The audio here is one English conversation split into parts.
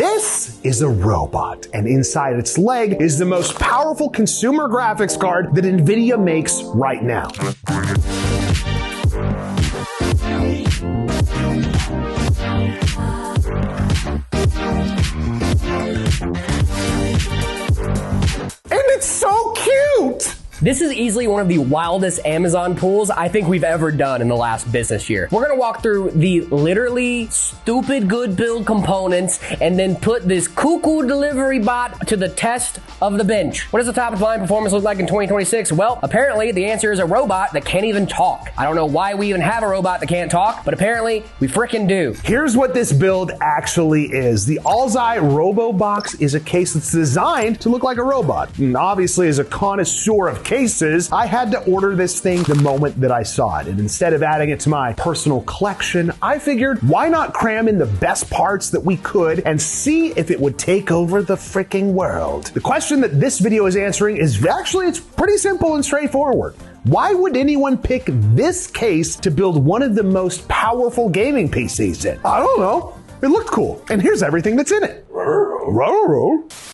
This is a robot, and inside its leg is the most powerful consumer graphics card that NVIDIA makes right now. And it's so cute! This is easily one of the wildest Amazon pulls I think we've ever done in the last business year. We're gonna walk through the literally stupid good build components and then put this cuckoo delivery bot to the test of the bench. What does the top of the line performance look like in 2026? Well, apparently the answer is a robot that can't even talk. I don't know why we even have a robot that can't talk, but apparently we frickin' do. Here's what this build actually is. The Zack Robo Box is a case that's designed to look like a robot. And obviously, as a connoisseur of cases, I had to order this thing the moment that I saw it. And instead of adding it to my personal collection, I figured why not cram in the best parts that we could and see if it would take over the freaking world. The question that this video is answering is actually, it's pretty simple and straightforward. Why would anyone pick this case to build one of the most powerful gaming PCs in? I don't know. It looked cool. And here's everything that's in it.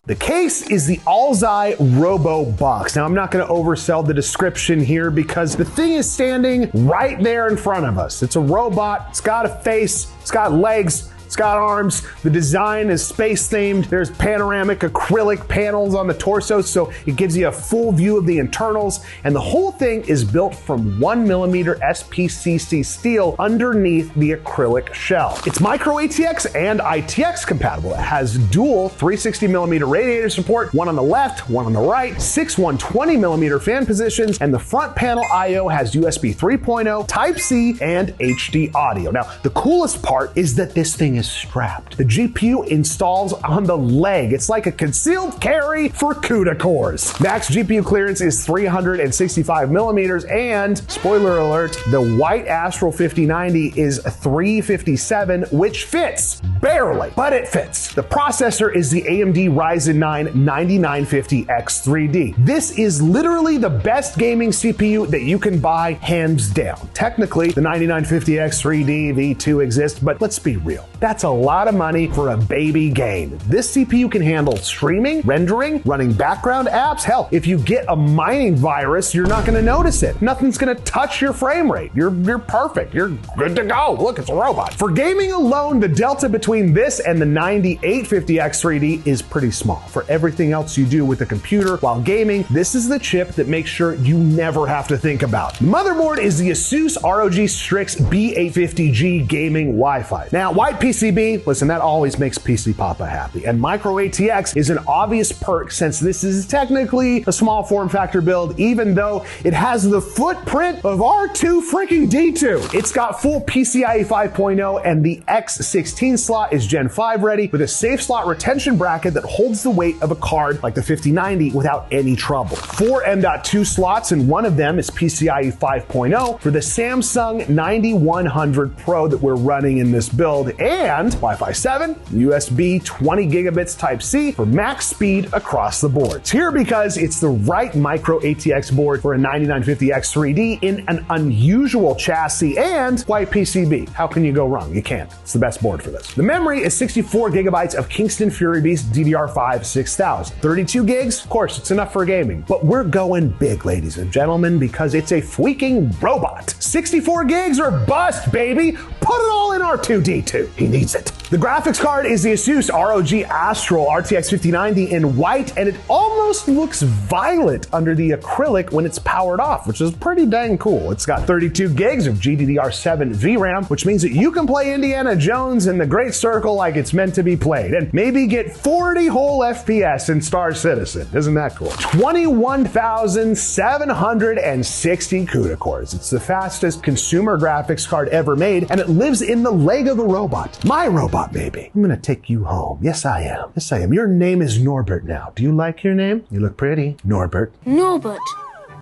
The case is the Zack Robo Box. Now, I'm not going to oversell the description here because the thing is standing right there in front of us. It's a robot. It's got a face. It's got legs. It's got arms. The design is space themed. There's panoramic acrylic panels on the torso, so it gives you a full view of the internals. And the whole thing is built from 1mm SPCC steel underneath the acrylic shell. It's micro ATX and ITX compatible. It has dual 360mm radiator support, one on the left, one on the right, 6 120mm fan positions, and the front panel I/O has USB 3.0, Type-C, and HD audio. Now, the coolest part is that this thing is strapped. The GPU installs on the leg. It's like a concealed carry for CUDA cores. Max GPU clearance is 365mm, and spoiler alert, the white Astral 5090 is 357, which fits. Barely, but it fits. The processor is the AMD Ryzen 9 9950X3D. This is literally the best gaming CPU that you can buy, hands down. Technically, the 9950X3D V2 exists, but let's be real. That's a lot of money for a baby game. This CPU can handle streaming, rendering, running background apps. Hell, if you get a mining virus, you're not gonna notice it. Nothing's gonna touch your frame rate. You're perfect. You're good to go. Look, it's a robot. For gaming alone, the delta between this and the 9850X3D is pretty small. For everything else you do with the computer while gaming, this is the chip that makes sure you never have to think about. The motherboard is the Asus ROG Strix B850G gaming Wi-Fi. Now, white PCB, listen, that always makes PC Papa happy. And micro ATX is an obvious perk since this is technically a small form factor build, even though it has the footprint of R2 freaking D2. It's got full PCIe 5.0 and the X16 slot is Gen 5 ready with a safe slot retention bracket that holds the weight of a card like the 5090 without any trouble. 4 M.2 slots, and one of them is PCIe 5.0 for the Samsung 9100 Pro that we're running in this build, and Wi-Fi 7, USB 20 gigabits Type-C for max speed across the board. It's here because it's the right micro ATX board for a 9950X3D in an unusual chassis and white PCB. How can you go wrong? You can't. It's the best board for this. The memory is 64 gigabytes of Kingston Fury Beast DDR5 6000. 32 gigs? Of course, it's enough for gaming. But we're going big, ladies and gentlemen, because it's a freaking robot. 64 gigs or bust, baby! Put it all in R2D2. He needs it. The graphics card is the Asus ROG Astral RTX 5090 in white, and it almost looks violet under the acrylic when it's powered off, which is pretty dang cool. It's got 32 gigs of GDDR7 VRAM, which means that you can play Indiana Jones in the Great Circle like it's meant to be played, and maybe get 40 whole FPS in Star Citizen. Isn't that cool? 21,760 CUDA cores. It's the fastest consumer graphics card ever made, and it lives in the leg of a robot. My robot, baby. I'm gonna take you home. Yes, I am. Yes, I am. Your name is Norbert now. Do you like your name? You look pretty. Norbert. Norbert.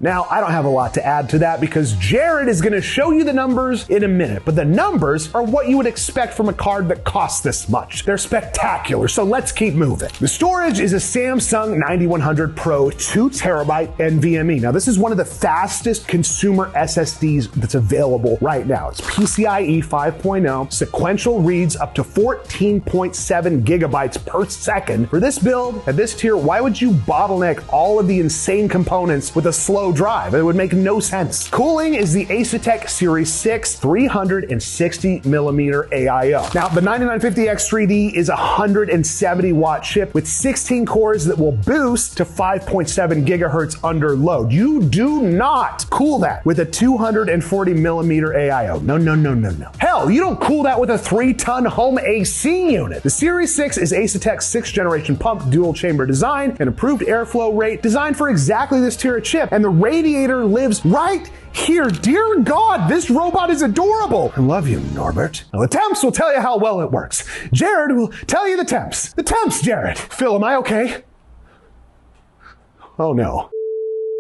Now, I don't have a lot to add to that because Jared is going to show you the numbers in a minute, but the numbers are what you would expect from a card that costs this much. They're spectacular, so let's keep moving. The storage is a Samsung 9100 Pro 2 terabyte NVMe. Now, this is one of the fastest consumer SSDs that's available right now. It's PCIe 5.0, sequential reads up to 14.7 gigabytes per second. For this build, at this tier, why would you bottleneck all of the insane components with a slow drive? It would make no sense. Cooling is the Asetek Series 6 360 millimeter AIO. Now, the 9950X3D is a 170 watt chip with 16 cores that will boost to 5.7 gigahertz under load. You do not cool that with a 240 millimeter AIO. No, no, no, no, no. Hell, you don't cool that with a 3-ton home AC unit. The Series 6 is Asetek's 6th generation pump dual chamber design, an improved airflow rate designed for exactly this tier of chip, and the radiator lives right here. Dear God, this robot is adorable. I love you, Norbert. Now, the temps will tell you how well it works. Jared will tell you the temps. The temps, Jared. Phil, am I okay? Oh no.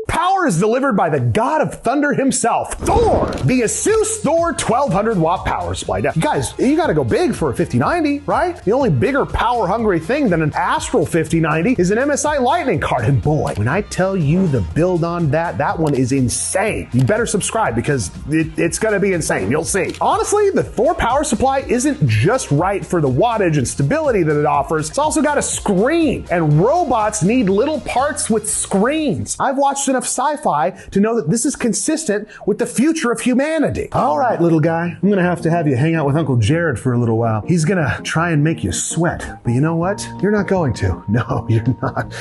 Power is delivered by the god of thunder himself, Thor! The Asus Thor 1200 watt power supply. Now, guys, you gotta go big for a 5090, right? The only bigger power hungry thing than an Astral 5090 is an MSI Lightning card. And boy, when I tell you the build on that one is insane. You better subscribe because it's gonna be insane. You'll see. Honestly, the Thor power supply isn't just right for the wattage and stability that it offers. It's also got a screen, and robots need little parts with screens. I've watched enough sci-fi to know that this is consistent with the future of humanity. All right, little guy, I'm gonna have to have you hang out with Uncle Jared for a little while. He's gonna try and make you sweat, but you know what? You're not going to. No, you're not.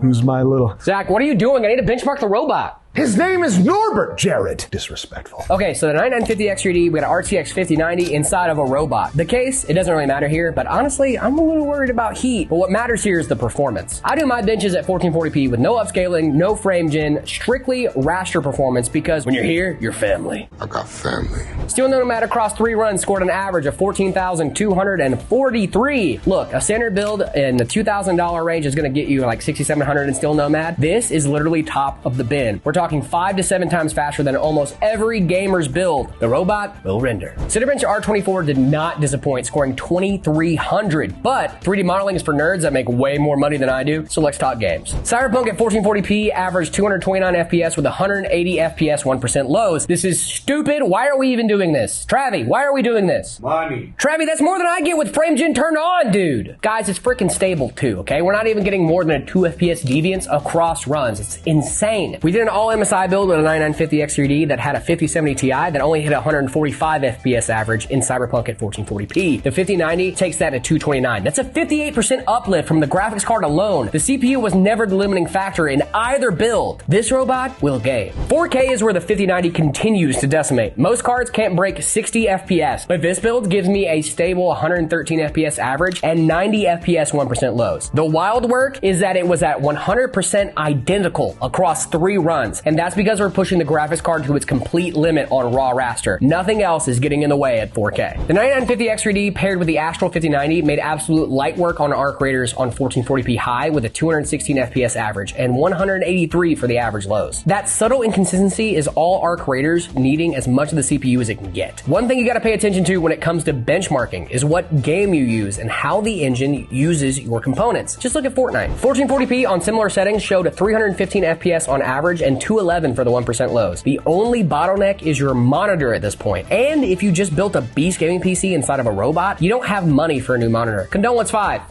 Who's my little... Zack, what are you doing? I need to benchmark the robot. His name is Norbert, Jared. Disrespectful. Okay, so the 9950X3D, we got an RTX 5090 inside of a robot. The case, it doesn't really matter here, but honestly, I'm a little worried about heat. But what matters here is the performance. I do my benches at 1440p with no upscaling, no frame gen, strictly raster performance because when you're here, you're family. I got family. Steel Nomad across 3 runs scored an average of 14,243. Look, a standard build in the $2,000 range is gonna get you like 6,700 in Steel Nomad. This is literally top of the bin. We're talking 5 to 7 times faster than almost every gamer's build. The robot will render. Cinebench R24 did not disappoint, scoring 2,300, but 3D modeling is for nerds that make way more money than I do, so let's talk games. Cyberpunk at 1440p averaged 229 FPS with 180 FPS 1% lows. This is stupid. Why are we even doing this? Travi, why are we doing this? Money. Travi, that's more than I get with frame gen turned on, dude. Guys, it's freaking stable too, okay? We're not even getting more than a 2 FPS deviance across runs. It's insane. We did an all MSI build with a 9950X3D that had a 5070 Ti that only hit 145 FPS average in Cyberpunk at 1440p. The 5090 takes that to 229. That's a 58% uplift from the graphics card alone. The CPU was never the limiting factor in either build. This robot will game. 4K is where the 5090 continues to decimate. Most cards can't break 60 FPS, but this build gives me a stable 113 FPS average and 90 FPS 1% lows. The wild work is that it was at 100% identical across 3 runs, and that's because we're pushing the graphics card to its complete limit on raw raster. Nothing else is getting in the way at 4K. The 9950X3D paired with the Astral 5090 made absolute light work on arc raters on 1440p high with a 216 FPS average and 183 for the average lows. That subtle inconsistency is all arc raters needing as much of the CPU as it can get. One thing you gotta pay attention to when it comes to benchmarking is what game you use and how the engine uses your components. Just look at Fortnite. 1440p on similar settings showed a 315 FPS on average and 211 for the 1% lows. The only bottleneck is your monitor at this point. And if you just built a beast gaming PC inside of a robot, you don't have money for a new monitor. Condolence 5.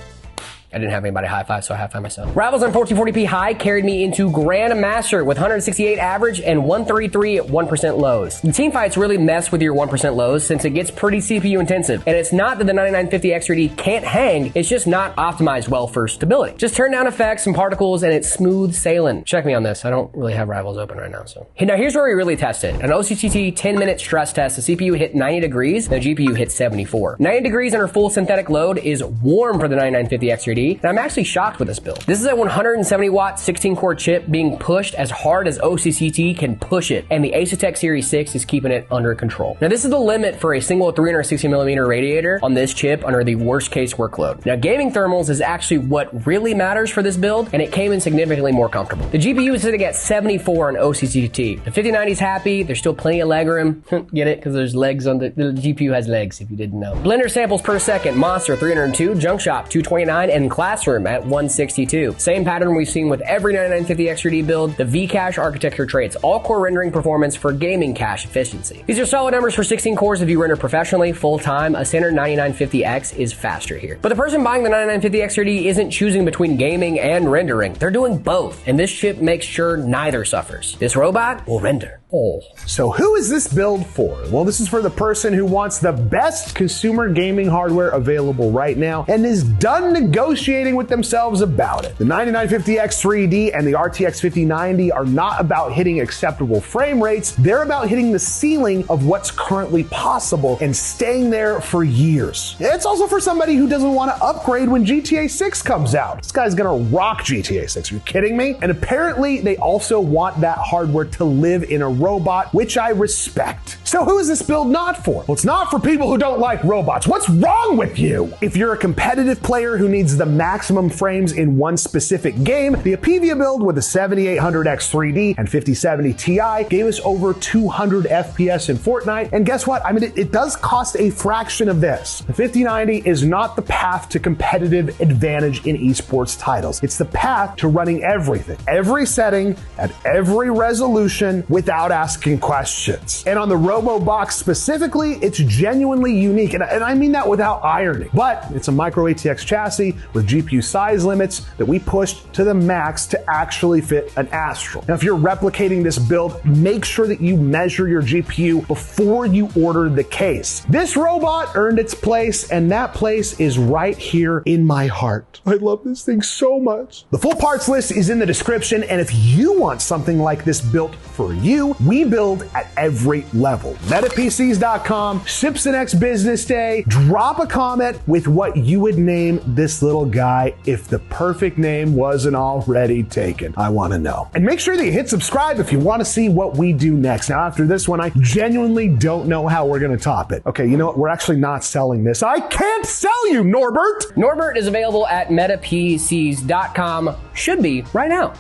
I didn't have anybody high five, so I high five myself. Rivals on 1440p high carried me into Grandmaster with 168 average and 133 at 1% lows. The team fights really mess with your 1% lows since it gets pretty CPU intensive. And it's not that the 9950X3D can't hang, it's just not optimized well for stability. Just turn down effects and particles and it's smooth sailing. Check me on this. I don't really have Rivals open right now, so. Now here's where we really test it. An OCTT 10-minute stress test, the CPU hit 90 degrees, the GPU hit 74. 90 degrees under full synthetic load is warm for the 9950X3D. 3D, and I'm actually shocked with this build. This is a 170 watt 16 core chip being pushed as hard as OCCT can push it, and the Asetek Series 6 is keeping it under control. Now this is the limit for a single 360mm radiator on this chip under the worst case workload. Now gaming thermals is actually what really matters for this build, and it came in significantly more comfortable. The GPU is sitting at 74 on OCCT. The 5090 is happy, there's still plenty of leg room. Get it? Because there's legs on the GPU has legs, if you didn't know. Blender samples per second, Monster 302, Junk Shop 229, and Classroom at 162. Same pattern we've seen with every 9950X 3D build. The V-Cache architecture traits all core rendering performance for gaming cache efficiency. These are solid numbers for 16 cores if you render professionally, full-time. A standard 9950X is faster here. But the person buying the 9950X 3D isn't choosing between gaming and rendering. They're doing both, and this chip makes sure neither suffers. This robot will render. Oh. So who is this build for? Well, this is for the person who wants the best consumer gaming hardware available right now and is done negotiating with themselves about it. The 9950X 3D and the RTX 5090 are not about hitting acceptable frame rates. They're about hitting the ceiling of what's currently possible and staying there for years. It's also for somebody who doesn't want to upgrade when GTA 6 comes out. This guy's gonna rock GTA 6. Are you kidding me? And apparently they also want that hardware to live in a robot, which I respect. So who is this build not for? Well, it's not for people who don't like robots. What's wrong with you? If you're a competitive player who needs the maximum frames in one specific game, the Apevia build with a 7800X 3D and 5070 Ti gave us over 200 FPS in Fortnite. And guess what? I mean, it does cost a fraction of this. The 5090 is not the path to competitive advantage in esports titles. It's the path to running everything, every setting, at every resolution without asking questions. And on the Robo Box specifically, it's genuinely unique. And I mean that without irony. But it's a micro ATX chassis with GPU size limits that we pushed to the max to actually fit an Astral. Now, if you're replicating this build, make sure that you measure your GPU before you order the case. This robot earned its place, and that place is right here in my heart. I love this thing so much. The full parts list is in the description, and if you want something like this built for you, we build at every level. MetaPCs.com, ships the next business day. Drop a comment with what you would name this little guy if the perfect name wasn't already taken. I want to know. And make sure that you hit subscribe if you want to see what we do next. Now, after this one, I genuinely don't know how we're going to top it. Okay, you know what? We're actually not selling this. I can't sell you, Norbert! Norbert is available at MetaPCs.com. Should be right now.